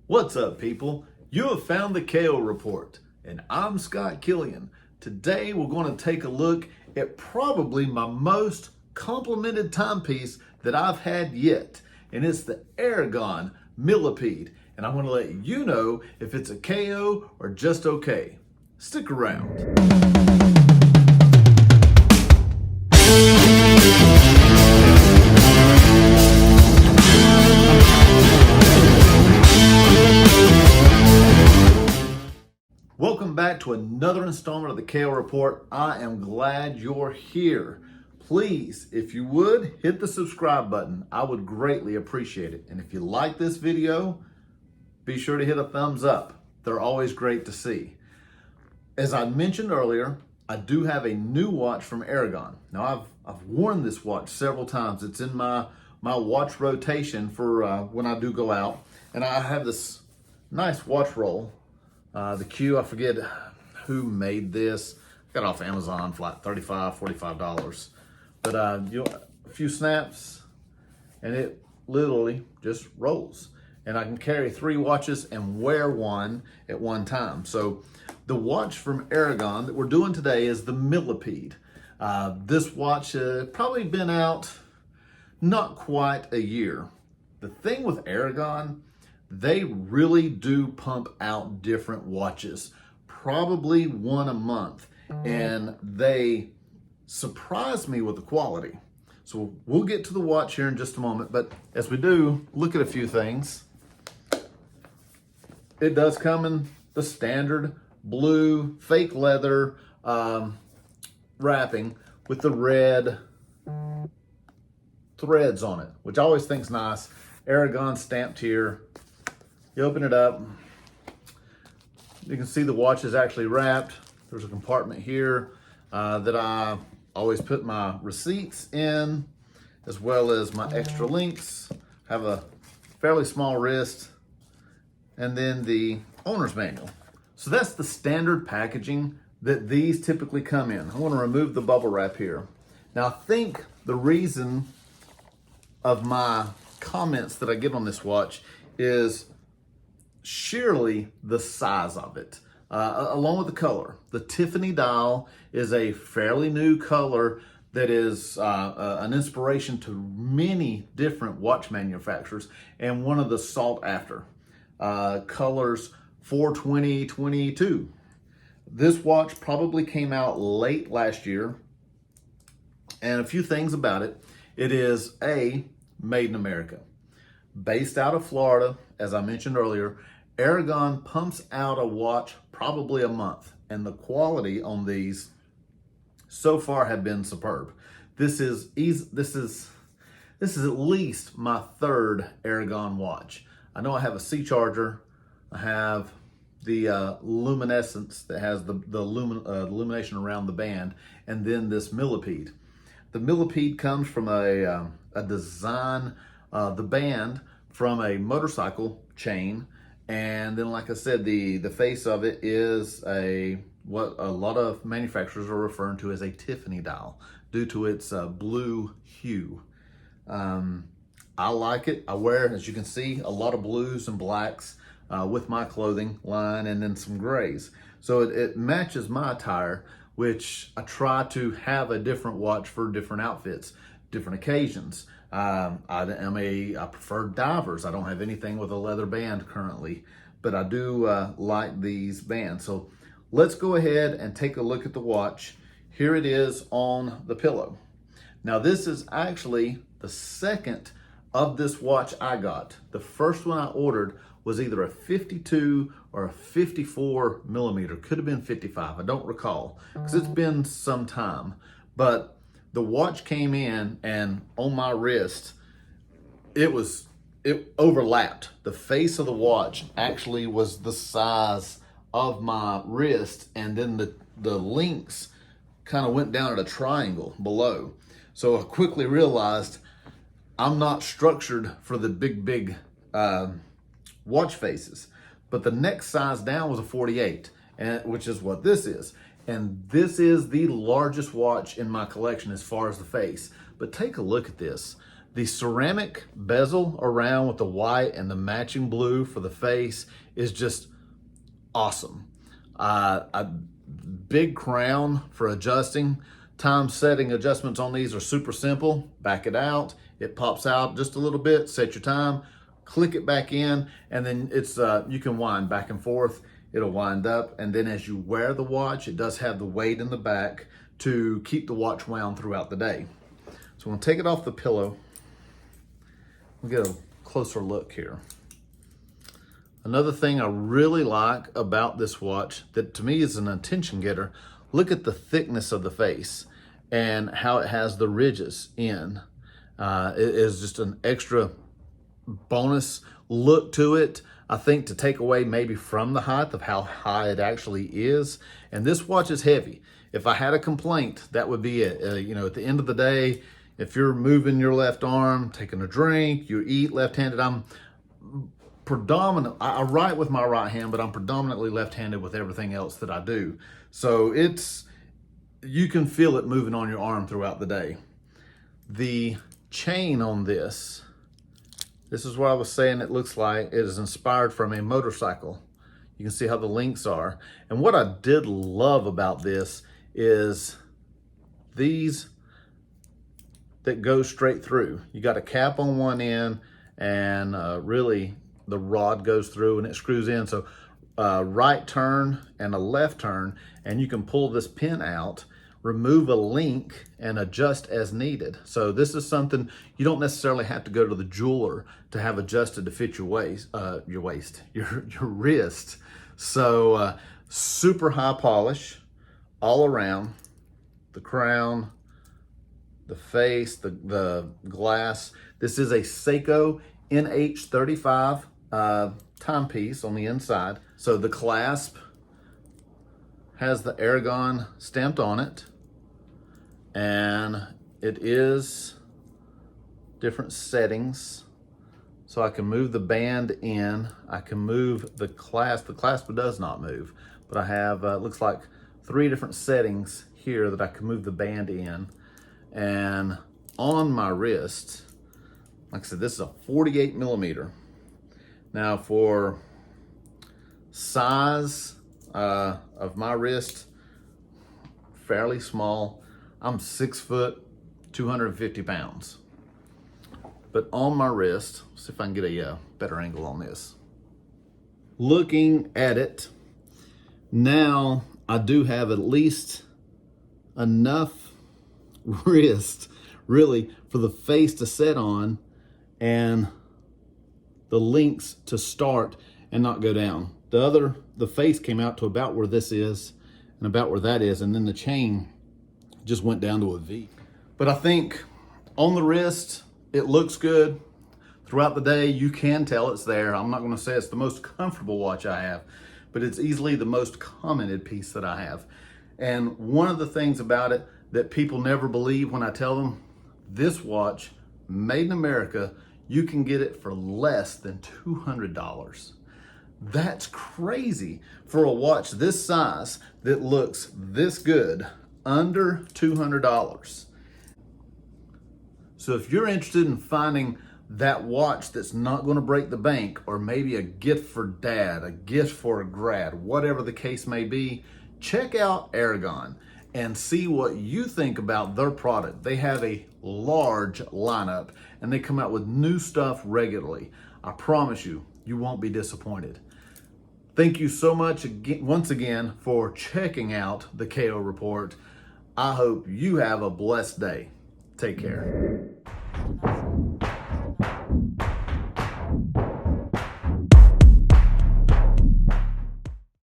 What's up, people? You have found the KO Report, and I'm Scott Killian. Today, we're going to take a look at probably my most complimented timepiece that I've had yet, and it's the Aragon Millipede. And I'm going to let you know if it's a KO or just okay. Stick around. Welcome back to another installment of the KO Report. I am glad you're here. Please, if you would, hit the subscribe button. I would greatly appreciate it. And if you like this video, be sure to hit a thumbs up. They're always great to see. As I mentioned earlier, I do have a new watch from Aragon. Now, I've worn this watch several times. It's in my watch rotation for when I do go out. And I have this nice watch roll. The Q, I forget who made this. I got it off Amazon for like $35, $45. But a few snaps and it literally just rolls. And I can carry 3 watches and wear one at one time. So the watch from Aragon that we're doing today is the Millipede. This watch has probably been out not quite a year. The thing with Aragon, they really do pump out different watches, probably one a month, and they surprise me with the quality. So we'll get to the watch here in just a moment, but as we do, look at a few things. It does come in the standard blue fake leather wrapping with the red threads on it, which I always think's nice. Aragon stamped here. You open it up, you can see the watch is actually wrapped. There's a compartment here that I always put my receipts in, as well as my extra links. Have a fairly small wrist, and then the owner's manual. So that's the standard packaging that these typically come in. I want to remove the bubble wrap here. Now, I think the reason of my comments that I get on this watch is surely the size of it, along with the color. The Tiffany dial is a fairly new color that is an inspiration to many different watch manufacturers, and one of the sought after colors 42022. This watch probably came out late last year, and a few things about it. It is made in America, based out of Florida. As I mentioned earlier, Aragon pumps out a watch probably a month, and the quality on these so far have been superb. This is at least my 3rd Aragon watch. I know I have a C charger. I have the luminescence that has the illumination around the band, and then this Millipede. The Millipede comes from a design, the band from a motorcycle chain. And then, like I said, the face of it is what a lot of manufacturers are referring to as a Tiffany dial due to its blue hue. I like it. I wear, as you can see, a lot of blues and blacks with my clothing line, and then some grays. So it matches my attire, which I try to have a different watch for different outfits, different occasions. I prefer divers. I don't have anything with a leather band currently, but I do like these bands. So let's go ahead and take a look at the watch. Here it is on the pillow. Now, this is actually the second of this watch I got. The first one I ordered was either a 52 or a 54 millimeter. Could have been 55. I don't recall, because it's been some time. But the watch came in, and on my wrist, it overlapped. The face of the watch actually was the size of my wrist, and then the links kind of went down at a triangle below. So I quickly realized I'm not structured for the big watch faces. But the next size down was a 48, which is what this is. And this is the largest watch in my collection as far as the face. But take a look at this. The ceramic bezel around with the white and the matching blue for the face is just awesome. A big crown for adjusting. Time setting adjustments on these are super simple. Back it out, it pops out just a little bit, set your time, click it back in, and then it's you can wind back and forth. It'll wind up, and then as you wear the watch, it does have the weight in the back to keep the watch wound throughout the day. So I'm gonna take it off the pillow. We'll get a closer look here. Another thing I really like about this watch that to me is an attention getter, look at the thickness of the face and how it has the ridges in. It is just an extra bonus look to it, I think, to take away maybe from the height of how high it actually is. And this watch is heavy. If I had a complaint, that would be it. You know, at the end of the day, if you're moving your left arm, taking a drink, you eat left-handed, I write with my right hand, but I'm predominantly left-handed with everything else that I do. So you can feel it moving on your arm throughout the day. The chain on this is what I was saying, it looks like it is inspired from a motorcycle. You can see how the links are. And what I did love about this is these that go straight through. You got a cap on one end, and really the rod goes through and it screws in. So right turn and a left turn, and you can pull this pin out, remove a link, and adjust as needed. So this is something you don't necessarily have to go to the jeweler to have adjusted to fit your wrist. So super high polish all around, the crown, the face, the glass. This is a Seiko NH35 timepiece on the inside. So the clasp has the Aragon stamped on it, and it is different settings. So I can move the band in, I can move the clasp. The clasp does not move, but I have, it looks like 3 different settings here that I can move the band in. And on my wrist, like I said, this is a 48 millimeter. Now for size of my wrist, fairly small. I'm 6 foot, 250 pounds. But on my wrist, see if I can get a better angle on this. Looking at it, now I do have at least enough wrist, really, for the face to set on and the links to start and not go down. The face came out to about where this is and about where that is, and then the chain just went down to a V. But I think on the wrist, it looks good. Throughout the day, you can tell it's there. I'm not gonna say it's the most comfortable watch I have, but it's easily the most commented piece that I have. And one of the things about it that people never believe when I tell them, this watch, made in America, you can get it for less than $200. That's crazy for a watch this size that looks this good, under $200. So if you're interested in finding that watch that's not going to break the bank, or maybe a gift for dad, a gift for a grad, whatever the case may be, check out Aragon and see what you think about their product. They have a large lineup and they come out with new stuff regularly. I promise you, you won't be disappointed. Thank you so much once again for checking out the KO Report. I hope you have a blessed day. Take care.